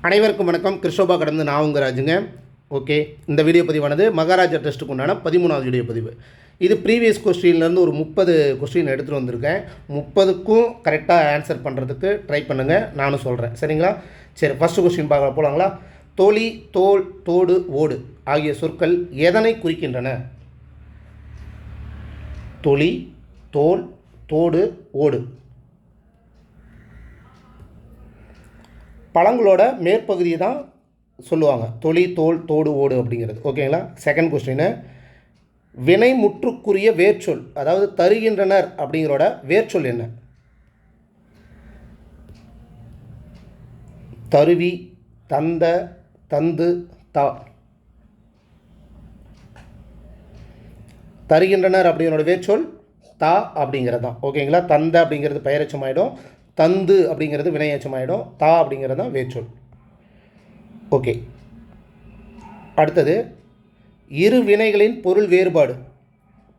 அனைவருக்கும் வணக்கம். கிறிஸ்டோபா கடந்து நான் உங்கள் ராஜுங்க. ஓகே, இந்த வீடியோ பதிவானது மகாராஜா டெஸ்ட்டுக்கு உண்டான 13வது வீடியோ பதிவு. இது ப்ரீவியஸ் கொஸ்டின்லேருந்து ஒரு 30 கொஸ்டின் எடுத்துகிட்டு வந்திருக்கேன். 30க்கும் கரெக்டாக ஆன்சர் பண்ணுறதுக்கு ட்ரை பண்ணுங்கள், நானும் சொல்கிறேன். சரிங்களா? சரி, ஃபஸ்ட்டு கொஸ்டின் பார்க்க போகலாங்களா? தொலி, தோல், தோடு, ஓடு ஆகிய சொற்கள் எதனை குறிக்கின்றன? தொலி, தோல், தோடு, ஓடு பழங்களோட மேற்பகுதியை தான் சொல்லுவாங்க. தொலி, தோல், தோடு, ஓடு அப்படிங்கிறது. ஓகேங்களா? செகண்ட் கொஸ்டின், வினை முற்றுக்குரிய வேர்ச்சொல், அதாவது தருகின்றனர் அப்படிங்கிறோட வேர்ச்சொல் என்ன? தருவி, தந்த, தந்து, தா. தருகின்றனர் அப்படிங்கிறோட வேர்ச்சொல் தா அப்படிங்கிறது தான். ஓகேங்களா? தந்த அப்படிங்கிறது பெயரெச்சமாயிடும், தந்து அப்படிங்கிறது வினையச்சமாயிடும், தா அப்படிங்கிறது தான் வேர்ச்சொல். ஓகே, அடுத்தது இரு வினைகளின் பொருள் வேறுபாடு.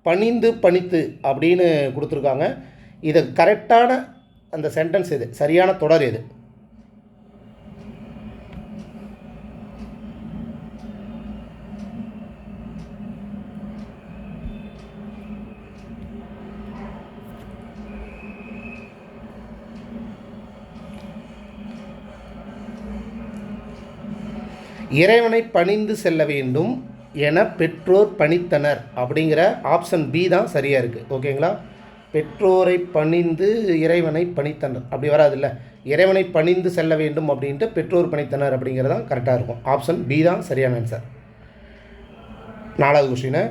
பணிந்து, பணித்து அப்படின்னு கொடுத்துருக்காங்க. இது கரெக்டான அந்த சென்டென்ஸ் எது? சரியான தொடர் எது? இறைவனை பணிந்து செல்ல வேண்டும் என பெற்றோர் பணித்தனர் அப்படிங்கிற ஆப்ஷன் பி தான் சரியாக இருக்குது. ஓகேங்களா? பெற்றோரை பணிந்து இறைவனை பணித்தனர் அப்படி வராதில்ல. இறைவனை பணிந்து செல்ல வேண்டும் அப்படின்ட்டு பெற்றோர் பணித்தனர் அப்படிங்கிறது தான் கரெக்டாக இருக்கும். ஆப்ஷன் பி தான் சரியான ஆன்சர். 4வது கொஸ்டின்,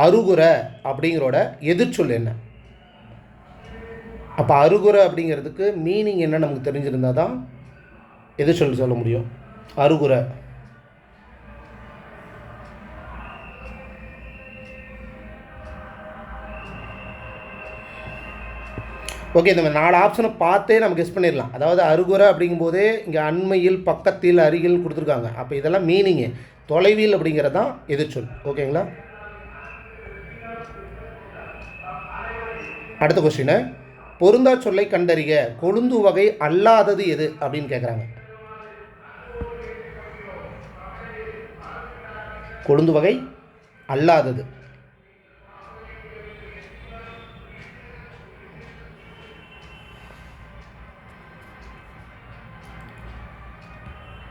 அருகுர அப்படிங்கிறோட எதிர்ச்சொல் என்ன? அப்போ அருகுர அப்படிங்கிறதுக்கு மீனிங் என்ன நமக்கு தெரிஞ்சிருந்தால் தான் எதிர்ச்சொல் சொல்ல முடியும். அருகுர ஓகே, இந்த 4 ஆப்ஷனை பார்த்தே நம்ம கெஸ் பண்ணிடலாம். அதாவது அருகுர அப்படிங்கும்போதே இங்கே அண்மையில், பக்கத்தில், அருகில் கொடுத்துருக்காங்க. அப்போ இதெல்லாம் மீனிங்கு. தொலைவில் அப்படிங்கிறது தான் எதிர்ச்சொல். ஓகேங்களா? அடுத்த கொஸ்டின், பொருந்தா சொல்லை கண்டறிக, கொழுந்து வகை அல்லாதது எது அப்படின்னு கேட்குறாங்க. கொழுந்து வகை அல்லாதது.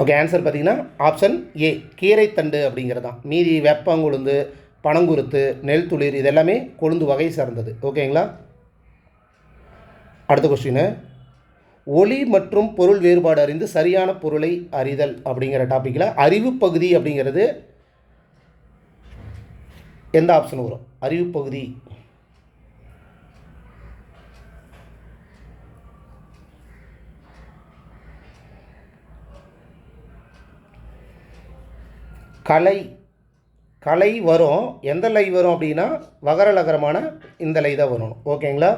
ஓகே, ஆன்சர் பார்த்தீங்கன்னா ஆப்ஷன் ஏ, கீரைத்தண்டு அப்படிங்கிறது தான். மீதி வேப்பங்குழுந்து, பனங்குருத்து, நெல் துளிர் இதெல்லாமே கொழுந்து வகை சார்ந்தது. ஓகேங்களா? அடுத்த கொஸ்டின், ஒளி மற்றும் பொருள் வேறுபாடு அறிந்து சரியான பொருளை அறிதல் அப்படிங்கிற டாப்பிக்கில் அறிவு பகுதி அப்படிங்கிறது எந்த ஆப்ஷன் வரும்? அறிவு பகுதி கலை. கலை வரும். எந்த லை வரும் அப்படின்னா வகர லகரமான இந்த லை தான் வரும். ஓகேங்களா?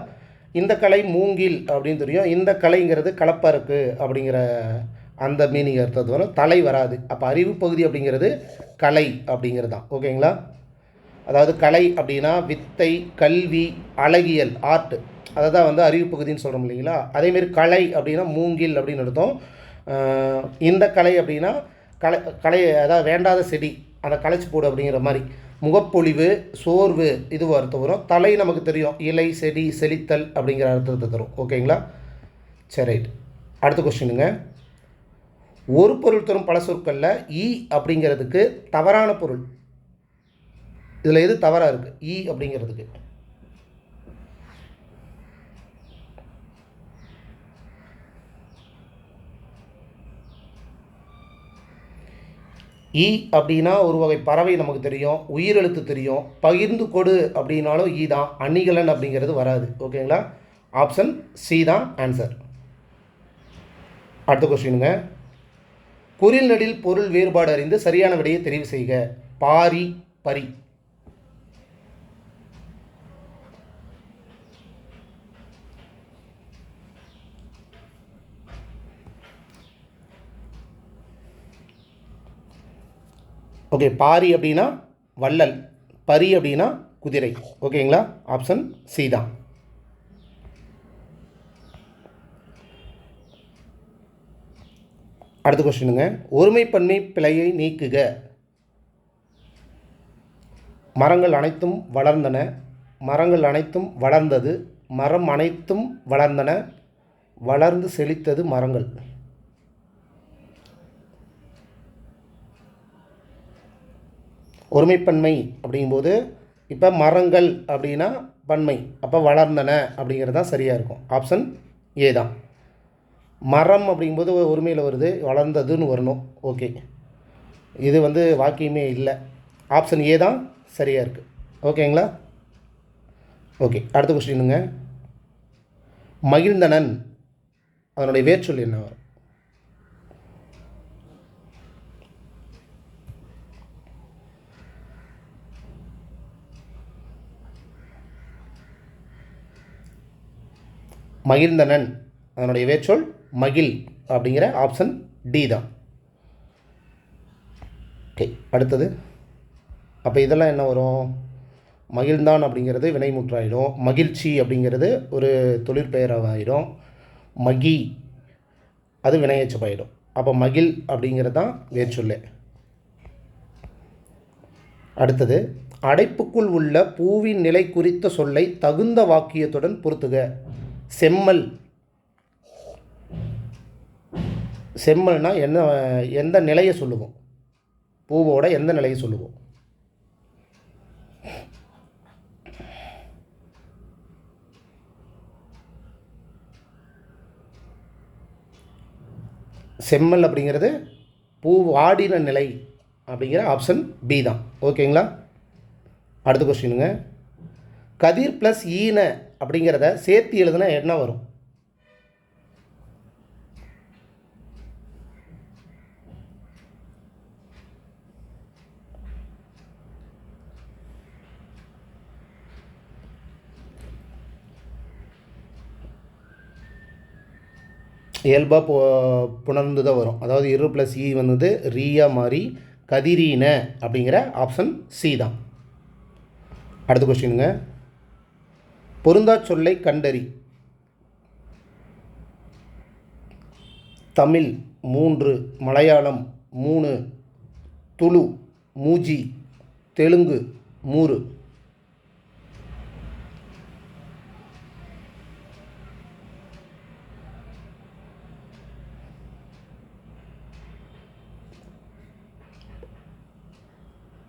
இந்த கலை மூங்கில் அப்படின்னு தெரியும். இந்த கலைங்கிறது கலப்பருக்கு அப்படிங்கிற அந்த மீனிங் அர்த்தத்து வரும். தலை வராது. அப்போ அறிவு பகுதி அப்படிங்கிறது கலை அப்படிங்கிறது தான். ஓகேங்களா? அதாவது கலை அப்படின்னா வித்தை, கல்வி, அழகியல், ஆர்ட், அதை தான் வந்து அறிவு பகுதின்னு சொல்கிறோம் இல்லைங்களா? அதேமாரி கலை அப்படின்னா மூங்கில் அப்படின்னு அர்த்தம். இந்த கலை அப்படின்னா கலை அதாவது வேண்டாத செடி, அதை களைச்சி போடு அப்படிங்கிற மாதிரி. முகப்பொழிவு, சோர்வு இது அர்த்தம் வரும். தலை நமக்கு தெரியும், இலை, செடி, செழித்தல் அப்படிங்கிற அர்த்தத்தை தரும். ஓகேங்களா? சரி, ரைட். அடுத்த கொஸ்டினுங்க, ஒரு பொருள் தரும் பல சொற்களில் ஈ அப்படிங்கிறதுக்கு தவறான பொருள். இதில் எது தவறாக இருக்குது? ஈ அப்படிங்கிறதுக்கு ஈ அப்படின்னா ஒரு வகை பறவை நமக்கு தெரியும், உயிரெழுத்து தெரியும். பகிர்ந்து கொடு அப்படின்னாலும் ஈ தான். அணிகலன் அப்படிங்கிறது வராது. ஓகேங்களா? ஆப்ஷன் சி தான் ஆன்சர். அடுத்த கொஸ்டினுங்க, குறில் நெடில் பொருள் வேறுபாடு அறிந்து சரியான விடையை தெரிவு செய்க. பாரி, பரி. ஓகே, பாரி அப்படின்னா வள்ளல், பரி அப்படின்னா குதிரை. ஓகேங்களா? ஆப்ஷன் சி தான். அடுத்த கொஸ்டினுங்க, ஒருமைப்பன்மை பிழையை நீக்குக. மரங்கள் அனைத்தும் வளர்ந்தன, மரங்கள் அனைத்தும் வளர்ந்தது, மரம் அனைத்தும் வளர்ந்தன, வளர்ந்து செழித்தது மரங்கள். ஒருமைப்பன்மை அப்படிங்கும்போது இப்போ மரங்கள் அப்படின்னா பன்மை, அப்போ வளர்ந்தன அப்படிங்கிறது தான் சரியாக இருக்கும். ஆப்ஷன் ஏ தான். மரம் அப்படிங்கும்போது ஒருமையில் வருது, வளர்ந்ததுன்னு வரணும். ஓகே, இது வந்து வாக்கியமே இல்லை. ஆப்ஷன் ஏ தான் சரியாக இருக்குது. ஓகேங்களா? ஓகே, அடுத்த கொஸ்டினுங்க, மகிழ்ந்தனன் அதனுடைய வேர்ச்சொல் என்ன வரும்? மகிழ்ந்தனன் அதனுடைய வேர்ச்சொல் மகிழ் அப்படிங்கிற ஆப்ஷன் டி தான். ஓகே, அடுத்தது. அப்போ இதெல்லாம் என்ன வரும்? மகிழ்ந்தான் அப்படிங்கிறது வினைமுற்றாயிடும், மகிழ்ச்சி அப்படிங்கிறது ஒரு தொழிற்பெயராக ஆயிடும், மகி அது வினையச்சப்பாயிடும். அப்போ மகிழ் அப்படிங்கிறது தான் வேர்ச்சொல்லே. அடுத்தது, அடைப்புக்குள் உள்ள பூவின் நிலை குறித்த சொல்லை தகுந்த வாக்கியத்துடன் பொருத்துக. செம்மல். செம்மல்னா என்ன, எந்த நிலையை சொல்லுவோம்? பூவோட எந்த நிலையை சொல்லுவோம்? செம்மல் அப்படிங்கிறது பூ வாடின நிலை அப்படிங்கிற ஆப்ஷன் பி தான். ஓகேங்களா? அடுத்த கொஸ்டினுங்க, கதிர் ப்ளஸ் ஈன அப்படிங்கிறத சேர்த்து எழுதுனா என்ன வரும்? இயல்பாக புணர்ந்து தான் வரும். அதாவது இரு ப்ளஸ் இ வந்தது ரீயா மாறி கதிரீன அப்படிங்கிற ஆப்ஷன் சி தான். அடுத்த கொஸ்டினுங்க, பொருந்தா சொல்லை கண்டறி. தமிழ் 3, மலையாளம் 3, துளு மூஜி, தெலுங்கு 3.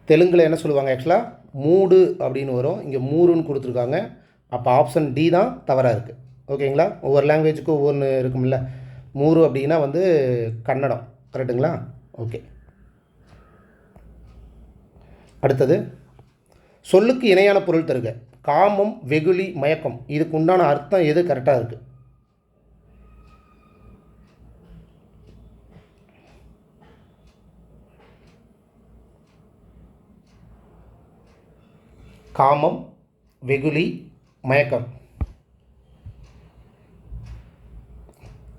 தெலுங்கில் என்ன சொல்லுவாங்க? ஆக்சுவலாக மூடு அப்படின்னு வரும், இங்கே மூருன்னு கொடுத்துருக்காங்க. அப்போ ஆப்ஷன் டி தான் தவறாக இருக்குது. ஓகேங்களா? ஒவ்வொரு லாங்குவேஜுக்கும் ஒவ்வொன்று இருக்கும்ல. மூரு அப்படின்னா வந்து கன்னடம், கரெக்டுங்களா? ஓகே, அடுத்தது, சொல்லுக்கு இணையான பொருள் தருக. காமம், வெகுளி, மயக்கம், இதுக்கு உண்டான அர்த்தம் எது கரெக்டாக இருக்குது? காமம், வெகுளி, மயக்கம்.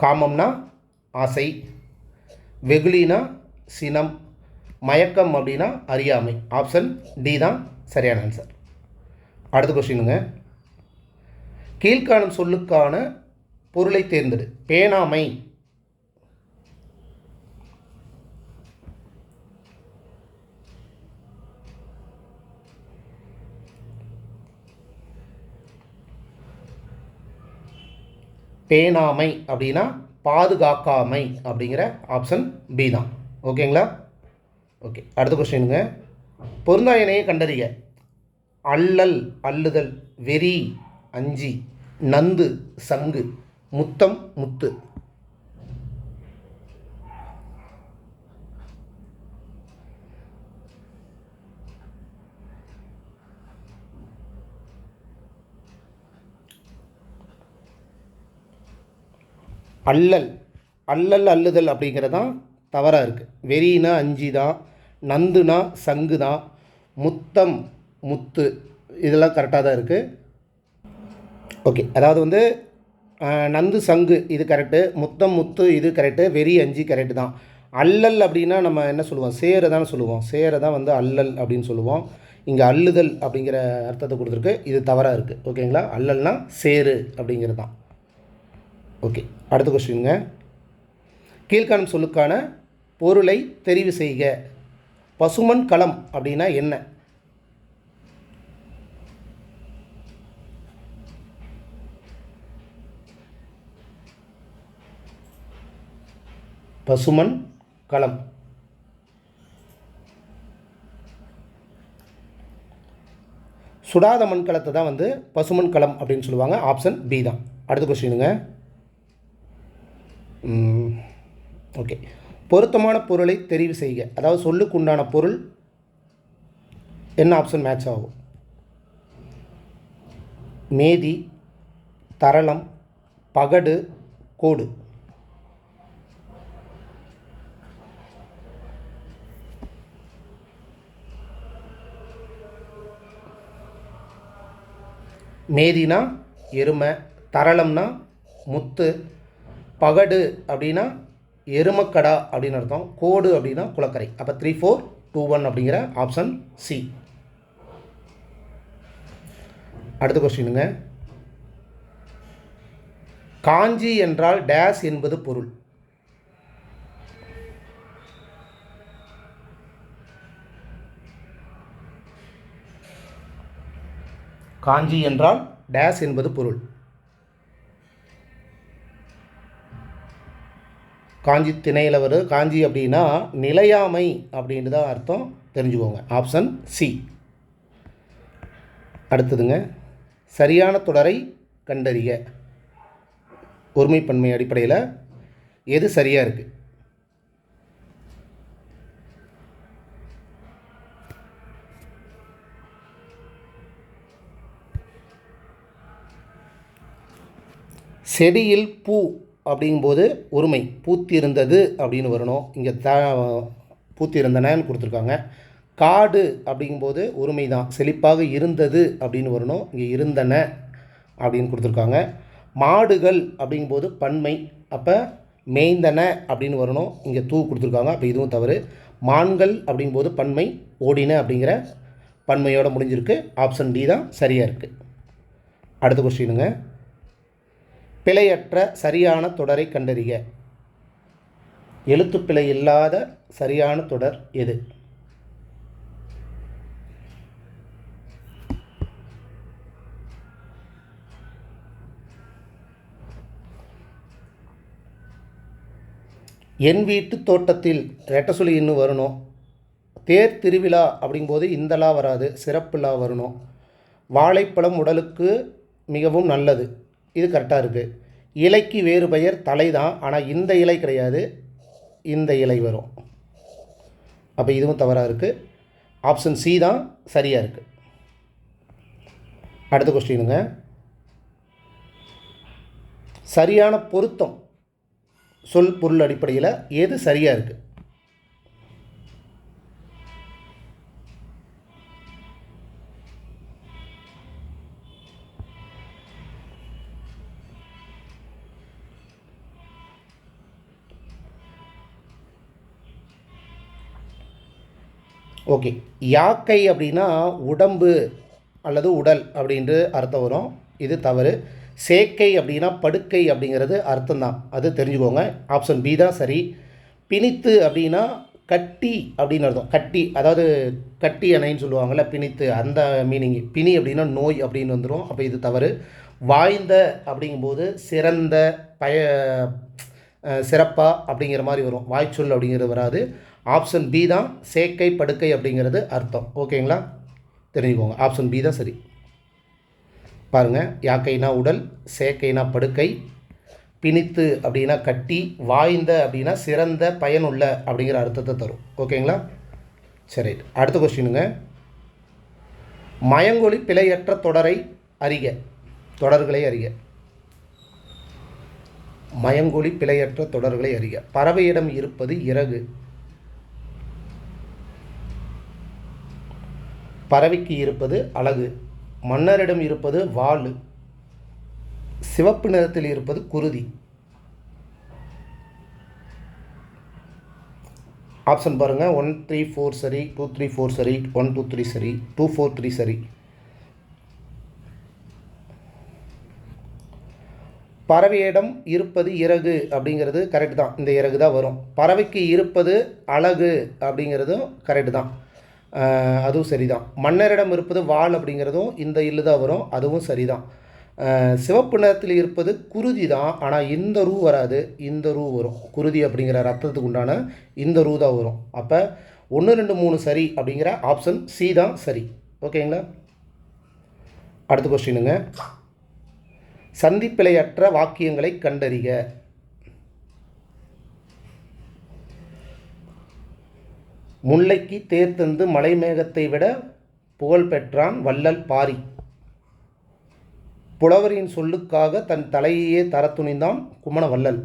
காமம்னா ஆசை, வெகுளினா சினம், மயக்கம் அப்படின்னா அறியாமை. ஆப்ஷன் டி தான் சரியான ஆன்சர். அடுத்த கொஸ்டினுங்க, கீழ்காணும் சொல்லுக்கான பொருளை தேர்ந்தெடு. பேணாமை. பேணாமை அப்படின்னா பாதுகாக்காமை அப்படிங்கிற ஆப்ஷன் பி தான். ஓகேங்களா? ஓகே, அடுத்த கொஸ்டினுங்க, பொருந்தா இணையை கண்டறிய. அல்லல் அல்லுதல், வெறி அஞ்சி, நந்து சங்கு, முத்தம் முத்து. அல்லல் அல்லல் அல்லுதல் அப்படிங்கிறது தான் தவறாக இருக்குது. வெறினா அஞ்சி தான், நந்துனா சங்கு தான், முத்தம் முத்து, இதெல்லாம் கரெக்டாக தான் இருக்குது. ஓகே, அதாவது வந்து நந்து சங்கு இது கரெக்டு, முத்தம் முத்து இது கரெக்டு, வெறி அஞ்சி கரெக்டு தான். அல்லல் அப்படின்னா நம்ம என்ன சொல்லுவோம்? சேரை தான் சொல்லுவோம். சேரை தான் வந்து அல்லல் அப்படின்னு சொல்லுவோம். இங்கே அல்லுதல் அப்படிங்கிற அர்த்தத்தை கொடுத்துருக்கு, இது தவறாக இருக்குது. ஓகேங்களா? அல்லல்னா சேரு அப்படிங்கிறது தான். ஓகே, அடுத்த கொஸ்டினுங்க, கீழ்காணும் சொல்லுக்கான பொருளை தெரிவு செய்க. பசுமன் களம் அப்படின்னா என்ன? பசுமன் களம். சுடாத மண்கலத்தை தான் வந்து பசுமன் களம் அப்படின்னு சொல்லுவாங்க. ஆப்ஷன் பி தான். அடுத்த கொஸ்டினுங்க. ஓகே, பொருத்தமான பொருளை தெரிவு செய்க. அதாவது சொல்லுக்கு உண்டான பொருள் என்ன ஆப்ஷன் மேட்ச் ஆகும்? மேதி, தரளம், பகடு, கோடு. மேதினா எருமை, தரளம்னா முத்து, பகடு அப்படின்னா எருமக்கடா அப்படின்னு அர்த்தம், கோடு அப்படின்னா குளக்கரை. அப்போ 3, 4, 2, 1 அப்படிங்கிற ஆப்ஷன் சி. அடுத்த கொஸ்டினுங்க. காஞ்சி என்றால் டேஸ் என்பது பொருள். காஞ்சி என்றால் டேஸ் என்பது பொருள். காஞ்சி திணையில் வரும். காஞ்சி அப்படின்னா நிலையாமை அப்படின்னு தான் அர்த்தம், தெரிஞ்சுக்கோங்க. Option C. அடுத்ததுங்க, சரியான தொடரை கண்டறிய. ஒருமைப்பன்மை அடிப்படையில் எது சரியாக இருக்குது? செடியில் பூ அப்படிங்கும்போது ஒருமை, பூத்திருந்தது அப்படின்னு வரணும். இங்கே பூத்திருந்தனன்னு கொடுத்துருக்காங்க. காடு அப்படிங்கும்போது ஒருமை தான், செழிப்பாக இருந்தது அப்படின்னு வரணும். இங்கே இருந்தன அப்படின்னு கொடுத்துருக்காங்க. மாடுகள் அப்படிங்கும்போது பன்மை, அப்போ மேய்ந்தன அப்படின்னு வரணும். இங்கே தூ கொடுத்துருக்காங்க, அப்போ இதுவும் தவறு. மான்கள் அப்படிங்கும்போது பன்மை, ஓடின அப்படிங்கிற பன்மையோடு முடிஞ்சிருக்கு. ஆப்ஷன் டி தான் சரியாக இருக்குது. அடுத்த கொஸ்டினுங்க. பிழையற்ற சரியான தொடரை கண்டறிக. எழுத்துப்பிழை இல்லாத சரியான தொடர் எது? என் வீட்டு தோட்டத்தில் ரெட்டசுலி இன்னும் வரணும். தேர் திருவிழா அப்படிங்கும்போது இந்தலா வராது, சிறப்புலா வரணும். வாழைப்பழம் உடலுக்கு மிகவும் நல்லது, இது கரெக்டாக இருக்குது. இலைக்கு வேறு பெயர் தலை தான், ஆனால் இந்த இலை கிடையாது, இந்த இலை வரும். அப்போ இதுவும் தவறாக இருக்குது. ஆப்ஷன் சி தான் சரியாக இருக்குது. அடுத்த கொஸ்டினுங்க. சரியான பொருத்தம் சொல் பொருள் அடிப்படையில் எது சரியாக இருக்குது? ஓகே, யாக்கை அப்படின்னா உடம்பு அல்லது உடல் அப்படின்ட்டு அர்த்தம் வரும், இது தவறு. சேக்கை அப்படின்னா படுக்கை அப்படிங்கிறது அர்த்தம் தான், அது தெரிஞ்சுக்கோங்க. ஆப்ஷன் பி தான் சரி. பிணித்து அப்படின்னா கட்டி அப்படின்னு அர்த்தம். கட்டி அதாவது கட்டி அணைன்னு சொல்லுவாங்கள்ல, பிணித்து அந்த மீனிங். பிணி அப்படின்னா நோய் அப்படின்னு வந்துடும், அப்போ இது தவறு. வாய்ந்த அப்படிங்கும்போது சிறந்த, சிறப்பாக அப்படிங்கிற மாதிரி வரும், வாய்ச்சொல் அப்படிங்கிறது வராது. ஆப்ஷன் பி தான் சேக்கை படுக்கை அப்படிங்கிறது அர்த்தம். ஓகேங்களா, தெரிஞ்சுக்கோங்க. ஆப்ஷன் பி தான் சரி. பாருங்கள், யாக்கைனா உடல், சேக்கைனா படுக்கை, பிணித்து அப்படின்னா கட்டி, வாய்ந்த அப்படின்னா சிறந்த, பயனுள்ள அப்படிங்கிற அர்த்தத்தை தரும். ஓகேங்களா, சரி. அடுத்த கொஸ்டினுங்க. மயங்கொலி பிழையற்ற தொடரை அறிக. தொடர்களை அறிக. மயங்கொலி பிழையற்ற தொடர்களை அறிக. பறவையிடம் இருப்பது இறகு. பறவைக்கு இருப்பது அலகு. மன்னரிடம் இருப்பது வாள். சிவப்பு நிறத்தில் இருப்பது குருதி. ஆப்ஷன் பாருங்கள். 1, 3, 4 சரி, 2, 3, 4 சரி, 1, 2, 3 சரி, 2, 4, 3 சரி. பறவையிடம் இருப்பது இறகு அப்படிங்கிறது கரெக்டு தான், இந்த இறகு தான் வரும். பறவைக்கு இருப்பது அழகு அப்படிங்கிறதும் கரெக்டு தான், அதுவும் சரிதான். மன்னரிடம் இருப்பது வாள் அப்படிங்கிறதும் இந்த இல்லு தான் வரும், அதுவும் சரிதான். சிவப்பு நிறத்தில் இருப்பது குருதி தான், ஆனால் இந்த ரூ வராது, இந்த ரூ வரும். குருதி அப்படிங்கிற ரத்தத்துக்கு உண்டான இந்த ரூ தான் வரும். அப்போ 1 2 3 சரி அப்படிங்கிற ஆப்ஷன் சி தான் சரி. ஓகேங்களா? அடுத்த கொஸ்டினுங்க, சந்திப்பிழையற்ற வாக்கியங்களை கண்டறிக. முல்லைக்கு தேர் தந்து மலைமேகத்தை விட புகழ் பெற்றான் வள்ளல் பாரி. புலவரின் சொல்லுக்காக தன் தலையையே தர துணிந்தான் குமண வள்ளல்.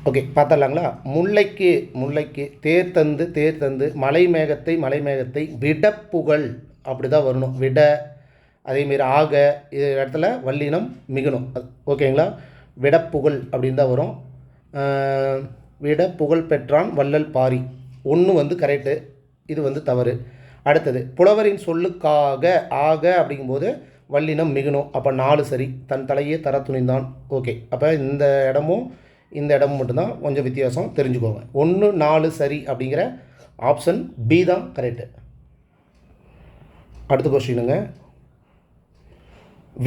ஓகே, பார்த்துடலாங்களா? முல்லைக்கு தேர் தந்து மலைமேகத்தை விட புகழ் அப்படி தான் வரணும். விட அதேமாரி ஆக இது இடத்துல வல்லினம் மிகணும். ஓகேங்களா? விடப்புகழ் அப்படின்னு தான் வரும். விட புகழ் பெற்றான் வள்ளல் பாரி. ஒன்று வந்து கரெக்டு, இது வந்து தவறு. அடுத்தது புலவரின் சொல்லுக்காக ஆக அப்படிங்கும்போது வல்லினம் மிகணும். அப்போ 4 சரி. தன் தலையே தர துணிந்தான். ஓகே, அப்போ இந்த இடமும் இந்த இடமும் மட்டும்தான் கொஞ்சம் வித்தியாசம், தெரிஞ்சுக்கோங்க. 1 4 சரி அப்படிங்கிற ஆப்ஷன் பி தான் கரெக்டு. அடுத்த கொஸ்டினுங்க,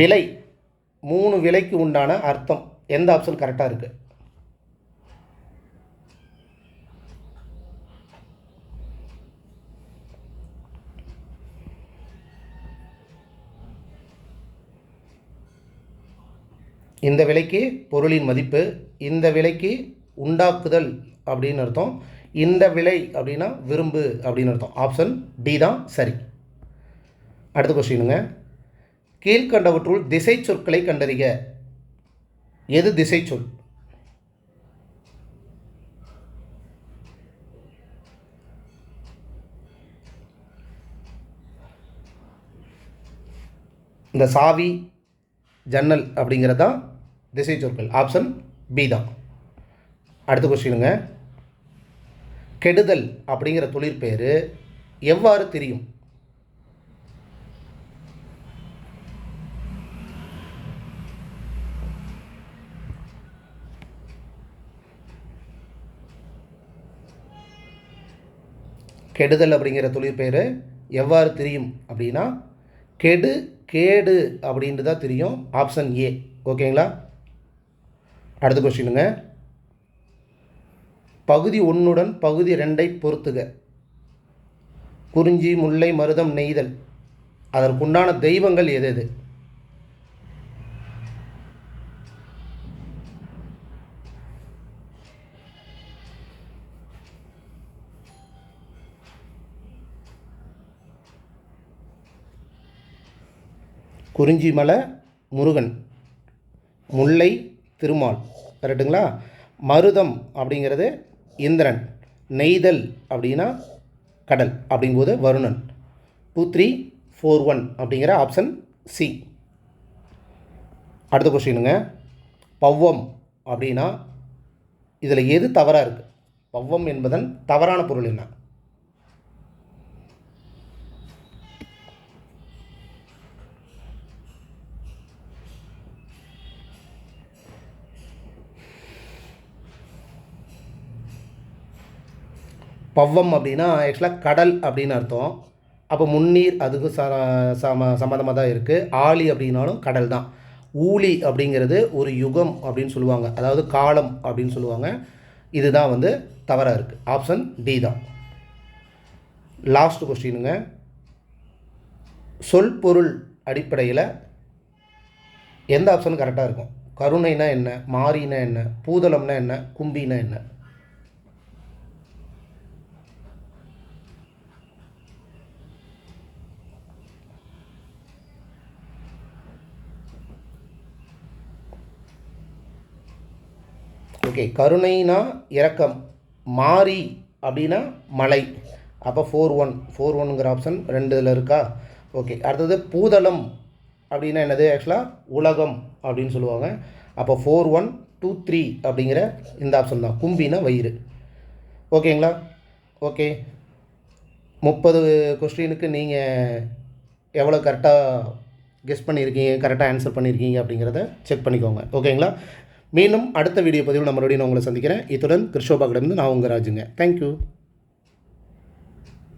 விலை 3 விலைக்கு உண்டான அர்த்தம் எந்த ஆப்ஷன் கரெக்டாக இருக்குது? இந்த விலைக்கு பொருளின் மதிப்பு, இந்த விலைக்கு உண்டாக்குதல் அப்படின்னு அர்த்தம், இந்த விலை அப்படின்னா விரும்பு அப்படின்னு அர்த்தம். ஆப்ஷன் டி தான் சரி. அடுத்த கொஸ்டினுங்க, கீழ்கண்டவற்றுள் திசை சொற்களை கண்டறிக. எது திசை சொல்? இந்த சாவி, ஜன்னல் அப்படிங்கிறது தான் திசை சொற்கள். ஆப்ஷன் பி தான். அடுத்த கொஸ்டினுங்க, கெடுதல் அப்படிங்கிற தொழிற்பெயர் எவ்வாறு தெரியும்? கெடுதல் அப்படிங்கிற தொழிற்பெயர் எவ்வாறு தெரியும் அப்படின்னா கேடு அப்படின்ட்டு தான் தெரியும். Option A. ஓகேங்களா? அடுத்த கொஸ்டினுங்க, பகுதி 1 பகுதி 2 பொறுத்துக. குறிஞ்சி, முல்லை, மருதம், நெய்தல் அதற்குண்டான தெய்வங்கள் எது எது? குறிஞ்சி மலை முருகன், முல்லை திருமால், கரெக்டுங்களா? மருதம் அப்படிங்கிறது இந்திரன், நெய்தல் அப்படின்னா கடல் அப்படிங்கும்போது வருணன். 2 3 4 1 அப்படிங்கிற ஆப்ஷன் சி. அடுத்த கொஸ்டினுங்க, பவ்வம் அப்படின்னா இதில் எது தவறாக இருக்குது? பவ்வம் என்பதன் தவறான பொருள் என்ன? பவ்வம் அப்படின்னா ஆக்சுவலாக கடல் அப்படின்னு அர்த்தம். அப்போ முன்னீர் அதுக்கு சம்மந்தமாக தான் இருக்குது. ஆழி அப்படின்னாலும் கடல் தான். ஊழி அப்படிங்கிறது ஒரு யுகம் அப்படின்னு சொல்லுவாங்க, அதாவது காலம் அப்படின்னு சொல்லுவாங்க. இதுதான் வந்து தவறாக இருக்குது. ஆப்ஷன் டி தான். லாஸ்ட் கொஸ்டினுங்க, சொல் பொருள் அடிப்படையில் எந்த ஆப்ஷன் கரெக்டாக இருக்கும்? கருணைனா என்ன, மாரினா என்ன, பூதளம்னா என்ன, கும்பினா என்ன? ஓகே, கருணைனா இரக்கம், மாரி அப்படின்னா மலை. அப்போ 4 1ங்கிற ஆப்ஷன் 2 இதில் இருக்கா? ஓகே, அடுத்தது பூதளம் அப்படின்னா என்னது? ஆக்சுவலாக உலகம் அப்படின்னு சொல்லுவாங்க. அப்போ 4 1 2 3 அப்படிங்கிற இந்த ஆப்ஷன் தான். கும்பினா வயிறு. ஓகேங்களா? ஓகே, 30 கொஸ்டினுக்கு நீங்கள் எவ்வளோ கரெக்டாக கெஸ் பண்ணியிருக்கீங்க, கரெக்டாக ஆன்சர் பண்ணியிருக்கீங்க அப்படிங்கிறத செக் பண்ணிக்கோங்க. ஓகேங்களா? மீண்டும் அடுத்த வீடியோ பதிவில் நான் மறுபடியும் உங்களை சந்திக்கிறேன். இத்துடன் கிருஷோபாக்கிடமிருந்து நான் உங்கள் ராஜுங்க. தேங்க்யூ.